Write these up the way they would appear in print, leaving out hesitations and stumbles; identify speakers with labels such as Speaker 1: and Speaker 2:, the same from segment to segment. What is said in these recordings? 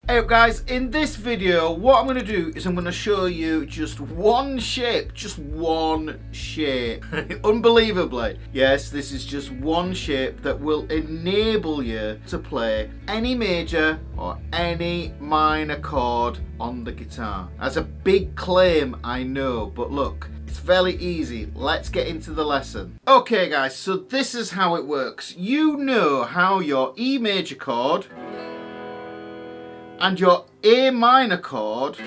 Speaker 1: Hey guys, in this video what I'm going to do is I'm going to show you just one shape, unbelievably. Yes, this is just one shape that will enable you to play any major or any minor chord on the guitar. That's a big claim, I know, but look, it's fairly easy. Let's get into the lesson. Okay guys, so this is how it works. You know how your E major chord and your A minor chord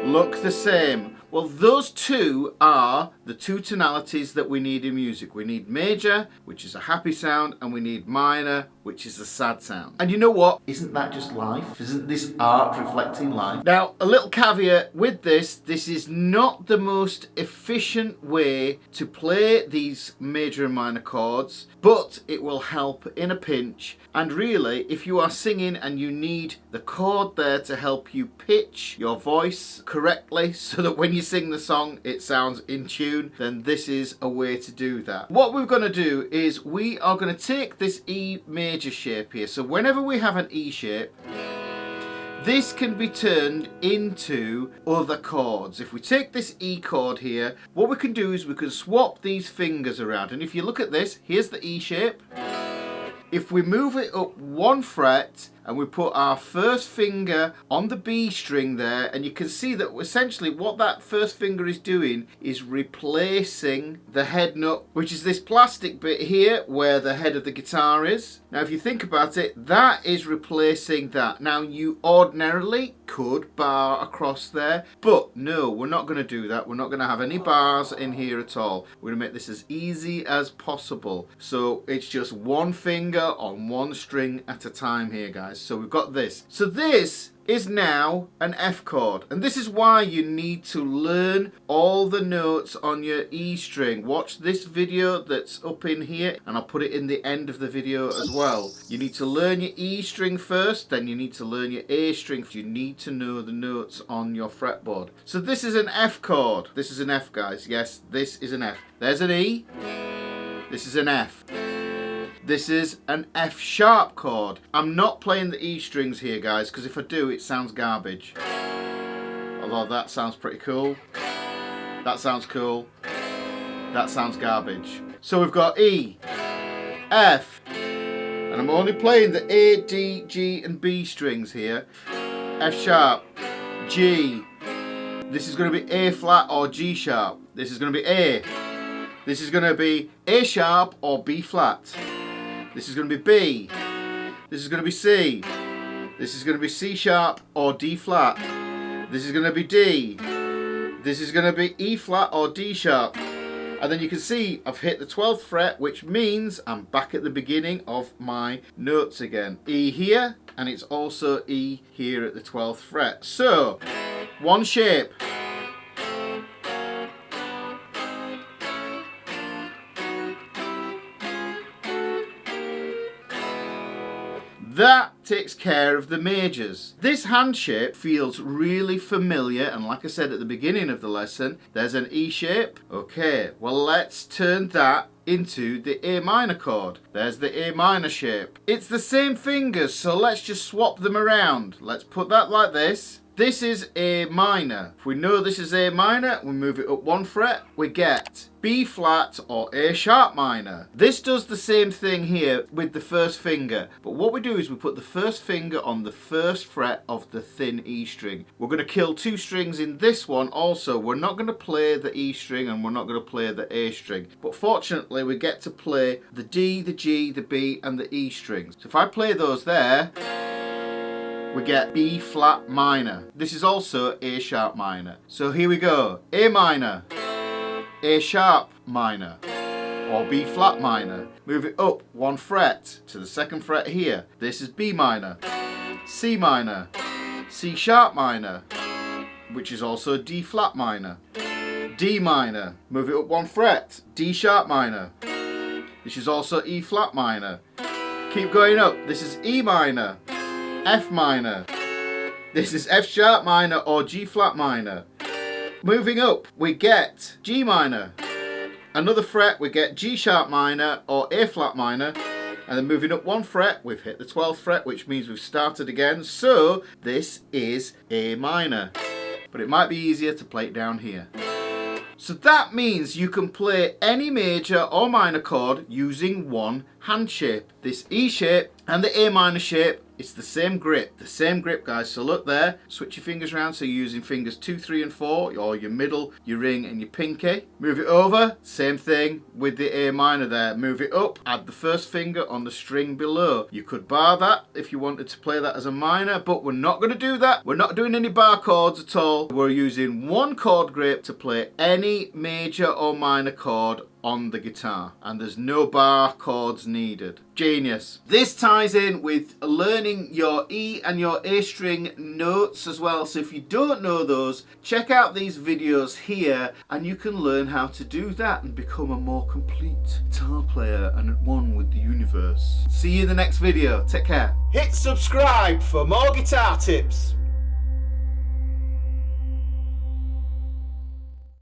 Speaker 1: look the same. Well, those two are the two tonalities that we need in music. We need major, which is a happy sound, and we need minor, which is a sad sound. And you know what? Isn't that just life? Isn't this art reflecting life? Now, a little caveat with this is not the most efficient way to play these major and minor chords, but it will help in a pinch. And really, if you are singing and you need the chord there to help you pitch your voice correctly so that when you sing the song it sounds in tune, then this is a way to do that. What we're going to do is we are going to take this E major shape here. So whenever we have an E shape, this can be turned into other chords. If we take this E chord here, what we can do is we can swap these fingers around. And if you look at this, here's the E shape. If we move it up one fret and we put our first finger on the B string there, and you can see that essentially what that first finger is doing is replacing the head nut, which is this plastic bit here where the head of the guitar is. Now if you think about it, that is replacing that. Now you ordinarily could bar across there, but no, we're not going to do that. We're not going to have any bars in here at all. We're going to make this as easy as possible. So it's just one finger on one string at a time here, guys. So we've got this. So this is now an F chord, and this is why you need to learn all the notes on your E string. Watch this video that's up in here, and I'll put it in the end of the video as well. You need to learn your E string first, then you need to learn your A string. You need to know the notes on your fretboard. So this is an F chord. This is an F, guys. Yes, this is an F. There's an E. This is an F. This is an F sharp chord. I'm not playing the E strings here, guys, because if I do, it sounds garbage. Although that sounds pretty cool. That sounds cool. That sounds garbage. So we've got E, F, and I'm only playing the A, D, G, and B strings here. F sharp, G. This is going to be A flat or G sharp. This is going to be A. This is going to be A sharp or B flat. This is going to be B. This is going to be C. This is going to be C sharp or D flat. This is going to be D. This is going to be E flat or D sharp. And then you can see I've hit the 12th fret, which means I'm back at the beginning of my notes again. E here, and it's also E here at the 12th fret. So, one shape. That takes care of the majors. This hand shape feels really familiar, and like I said at the beginning of the lesson, there's an E shape. Okay, well let's turn that into the A minor chord. There's the A minor shape. It's the same fingers, so let's just swap them around. Let's put that like this. This is A minor. If we know this is A minor, we move it up one fret, we get B flat or A sharp minor. This does the same thing here with the first finger, but what we do is we put the first finger on the first fret of the thin E string. We're going to kill two strings in this one also. We're not going to play the E string and we're not going to play the A string, but fortunately we get to play the D, the G, the B and the E strings. So if I play those there, we get B flat minor. This is also A sharp minor. So here we go. A minor, A sharp minor, or B flat minor. Move it up one fret to the second fret here. This is B minor, C minor, C sharp minor, which is also D flat minor. D minor. Move it up one fret. D sharp minor. This is also E flat minor. Keep going up. This is E minor, F minor. This is F sharp minor or G flat minor. Moving up, we get G minor. Another fret, we get G sharp minor or A flat minor. And then moving up 1 fret, we've hit the 12th fret, which means we've started again. So this is A minor. But it might be easier to play it down here. So that means you can play any major or minor chord using one hand shape. This E shape and the A minor shape, it's the same grip guys. So look there, switch your fingers around so you're using fingers 2, 3 and 4, or your middle, your ring and your pinky. Move it over, same thing with the A minor there. Move it up, add the first finger on the string below. You could bar that if you wanted to play that as a minor, but we're not going to do that. We're not doing any bar chords at all. We're using one chord grip to play any major or minor chord on the guitar, and there's no bar chords needed. Genius. This ties in with learning your E and your A string notes as well, so if you don't know those, check out these videos here and you can learn how to do that and become a more complete guitar player and at one with the universe. See you in the next video. Take care. Hit subscribe for more guitar tips.